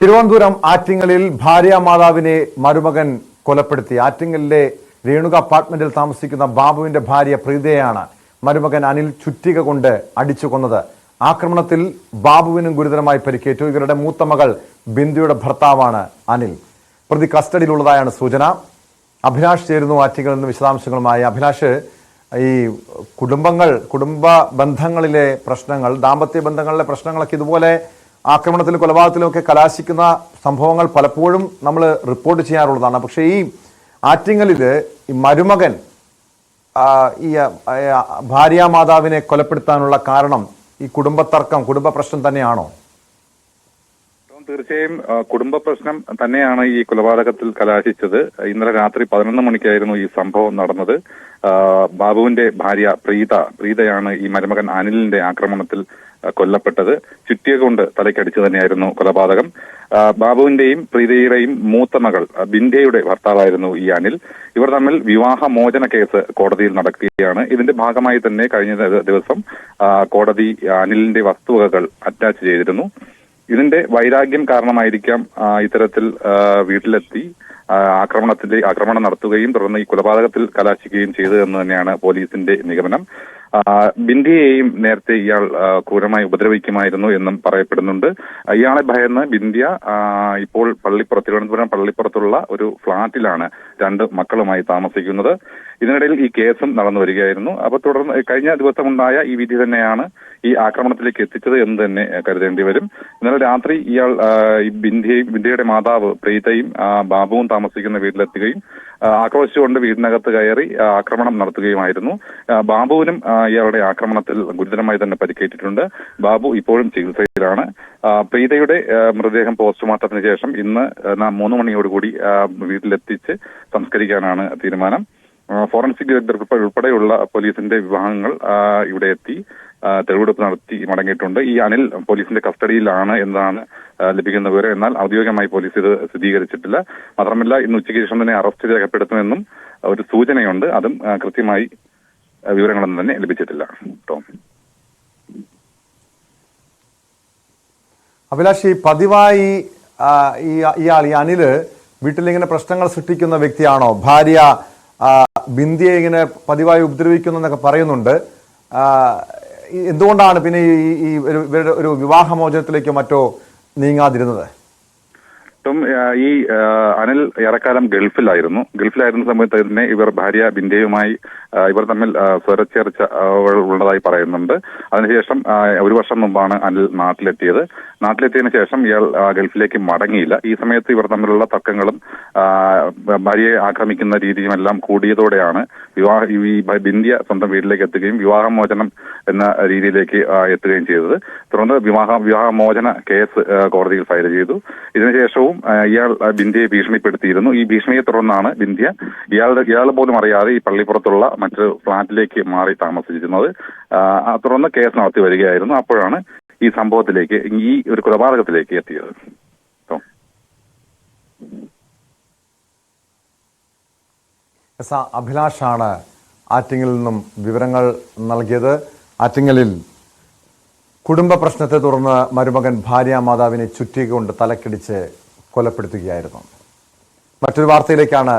തിരുവനന്തപുരം ആറ്റിങ്ങലിൽ ഭാര്യാമാതാവിനെ മരുമകൻ കൊലപ്പെടുത്തി. ആറ്റിങ്ങലിലെ രേണുക അപ്പാർട്ട്മെന്റിൽ താമസിക്കുന്ന ബാബുവിന്റെ ഭാര്യ പ്രീതയെയാണ് മരുമകൻ അനിൽ ചുറ്റിക കൊണ്ട് അടിച്ചു കൊന്നത്. ആക്രമണത്തിൽ ബാബുവിനും ഗുരുതരമായി പരിക്കേറ്റു. ഇവരുടെ മൂത്ത മകൾ ബിന്ദുയുടെ ഭർത്താവാണ് അനിൽ. പ്രതി കസ്റ്റഡിയിലുള്ളതായാണ് സൂചന. അഭിലാഷ് ചേരുന്നു ആറ്റിങ്ങലിൽ നിന്ന് വിശദാംശങ്ങളുമായി. അഭിലാഷ്, ഈ കുടുംബ ബന്ധങ്ങളിലെ പ്രശ്നങ്ങൾ, ദാമ്പത്യ ബന്ധങ്ങളിലെ പ്രശ്നങ്ങളൊക്കെ ഇതുപോലെ ആക്രമണത്തിലും കൊലപാതകത്തിലും ഒക്കെ കലാശിക്കുന്ന സംഭവങ്ങൾ പലപ്പോഴും നമ്മൾ റിപ്പോർട്ട് ചെയ്യാറുള്ളതാണ്. പക്ഷേ ഈ ആറ്റിങ്ങലിൽ ഈ മരുമകൻ ഈ ഭാര്യാമാതാവിനെ കൊലപ്പെടുത്താനുള്ള കാരണം ഈ കുടുംബ പ്രശ്നം തന്നെയാണോ? തീർച്ചയായും കുടുംബ പ്രശ്നം തന്നെയാണ് ഈ കൊലപാതകത്തിൽ കലാശിച്ചത്. ഇന്നലെ രാത്രി 11 മണിക്കായിരുന്നു ഈ സംഭവം നടന്നത്. ബാബുവിന്റെ ഭാര്യ പ്രീതയാണ് ഈ മരുമകൻ അനിലിന്റെ ആക്രമണത്തിൽ കൊല്ലപ്പെട്ടത്. ചുറ്റിക കൊണ്ട് തലയ്ക്കടിച്ചു തന്നെയായിരുന്നു കൊലപാതകം. ബാബുവിന്റെയും പ്രീതയുടെയും മൂത്ത മകൾ ബിന്ദയുടെ ഭർത്താവായിരുന്നു ഈ അനിൽ. ഇവർ തമ്മിൽ വിവാഹമോചന കേസ് കോടതിയിൽ നടക്കുകയാണ്. ഇതിന്റെ ഭാഗമായി തന്നെ കഴിഞ്ഞ ദിവസം കോടതി അനിലിന്റെ വസ്തുവകകൾ അറ്റാച്ച് ചെയ്തിരുന്നു. ഇതിന്റെ വൈരാഗ്യം കാരണമായിരിക്കാം ഇത്തരത്തിൽ വീട്ടിലെത്തി ആക്രമണം നടത്തുകയും തുടർന്ന് ഈ കൊലപാതകത്തിൽ കലാശിക്കുകയും ചെയ്തതെന്ന് തന്നെയാണ് പോലീസിന്റെ നിഗമനം. ബിന്ദിയെയും നേരത്തെ ഇയാൾ ക്രൂരമായി ഉപദ്രവിക്കുമായിരുന്നു എന്നും പറയപ്പെടുന്നുണ്ട്. ഇയാളെ ഭയന്ന് ബിന്ദിയ ഇപ്പോൾ തിരുവനന്തപുരം പള്ളിപ്പുറത്തുള്ള ഒരു ഫ്ളാറ്റിലാണ് 2 മക്കളുമായി താമസിക്കുന്നത്. ഇതിനിടയിൽ ഈ കേസും നടന്നു വരികയായിരുന്നു. അപ്പൊ തുടർന്ന് കഴിഞ്ഞ ദിവസമുണ്ടായ ഈ വിധി തന്നെയാണ് ഈ ആക്രമണത്തിലേക്ക് എത്തിച്ചത് എന്ന് തന്നെ കരുതേണ്ടി വരും. ഇന്നലെ രാത്രി ഇയാൾ ബിന്ദിയയുടെ മാതാവ് പ്രീതയും ബാബുവും താമസിക്കുന്ന വീട്ടിലെത്തുകയും ആക്രോശിച്ചുകൊണ്ട് വീടിനകത്ത് കയറി ആക്രമണം നടത്തുകയുമായിരുന്നു. ബാബുവിനും ഇയാളുടെ ആക്രമണത്തിൽ ഗുരുതരമായി തന്നെ പരിക്കേറ്റിട്ടുണ്ട്. ബാബു ഇപ്പോഴും ചികിത്സയിലാണ്. പ്രീതയുടെ മൃതദേഹം പോസ്റ്റ്മോർട്ടത്തിന് ശേഷം ഇന്ന് 3 മണിയോടുകൂടി വീട്ടിലെത്തിച്ച് സംസ്കരിക്കാനാണ് തീരുമാനം. ഫോറൻസിക് വിദഗ്ധർ ഉൾപ്പെടെയുള്ള പോലീസിന്റെ വിഭാഗങ്ങൾ ഇവിടെ എത്തി തെളിവെടുപ്പ് നടത്തി മടങ്ങിയിട്ടുണ്ട്. ഈ അനിൽ പോലീസിന്റെ കസ്റ്റഡിയിലാണ് എന്നതാണ് ലഭിക്കുന്ന വിവരം. എന്നാൽ ഔദ്യോഗികമായി പോലീസ് ഇത് സ്ഥിരീകരിച്ചിട്ടില്ല. മാത്രമല്ല, ഇന്ന് ഉച്ചയ്ക്ക് ശേഷം തന്നെ അറസ്റ്റ് രേഖപ്പെടുത്തുമെന്നും ഒരു സൂചനയുണ്ട്. അതും കൃത്യമായി വിവരങ്ങളൊന്നും തന്നെ ലഭിച്ചിട്ടില്ല. അഭിലാഷ്, പതിവായി ഇയാൾ ഈ അനില് വീട്ടിലിങ്ങനെ പ്രശ്നങ്ങൾ സൃഷ്ടിക്കുന്ന വ്യക്തിയാണോ? ഭാര്യ ബിന്ദിയെ ഇങ്ങനെ പതിവായി ഉപദ്രവിക്കുന്നു പറയുന്നുണ്ട്. എന്തുകൊണ്ടാണ് പിന്നെ ഈ ഒരു വിവാഹമോചനത്തിലേക്കോ മറ്റോ നീങ്ങാതിരുന്നത്? ഈ അനിൽ ഏറെക്കാലം ഗൾഫിലായിരുന്ന സമയത്ത് തന്നെ ഇവർ ഭാര്യ ബിന്ദയുമായി ഇവർ തമ്മിൽ സ്വരച്ചേർച്ച ഉള്ളതായി പറയുന്നുണ്ട്. അതിനുശേഷം 1 വർഷം മുമ്പാണ് അനിൽ നാട്ടിലെത്തിയതിനു ശേഷം ഇയാൾ ഗൾഫിലേക്ക് മടങ്ങിയില്ല. ഈ സമയത്ത് ഇവർ തമ്മിലുള്ള തർക്കങ്ങളും ഭാര്യയെ ആക്രമിക്കുന്ന രീതിയുമെല്ലാം കൂടിയതോടെയാണ് ഈ ബിന്ദിയ സ്വന്തം വീട്ടിലേക്ക് എത്തുകയും വിവാഹമോചനം എന്ന രീതിയിലേക്ക് എത്തുകയും ചെയ്തത്. തുടർന്ന് വിവാഹമോചന കേസ് കോടതിയിൽ ഫയൽ ചെയ്തു. ഇതിനുശേഷവും ഇയാൾ ബിന്ദിയെ ഭീഷണിപ്പെടുത്തിയിരുന്നു. ഈ ഭീഷണിയെ തുടർന്നാണ് ബിന്ദിയ ഇയാൾ പോലും അറിയാതെ ഈ പള്ളിപ്പുറത്തുള്ള മറ്റൊരു ഫ്ളാറ്റിലേക്ക് മാറി താമസിച്ചിരുന്നത്. തുടർന്ന് കേസ് നടത്തി വരികയായിരുന്നു. അപ്പോഴാണ് ഈ സംഭവത്തിലേക്ക്, ഈ ഒരു കൊലപാതകത്തിലേക്ക് എത്തിയത്. അഭിലാഷാണ് ആറ്റിങ്ങലിൽ നിന്നും വിവരങ്ങൾ നൽകിയത്. ആറ്റിങ്ങലിൽ കുടുംബ പ്രശ്നത്തെ തുടർന്ന് മരുമകൻ ഭാര്യാമാതാവിനെ ചുറ്റിക കൊണ്ട് തലക്കടിച്ച് കൊലപ്പെടുത്തുകയായിരുന്നു. മറ്റൊരു വാർത്തയിലേക്കാണ്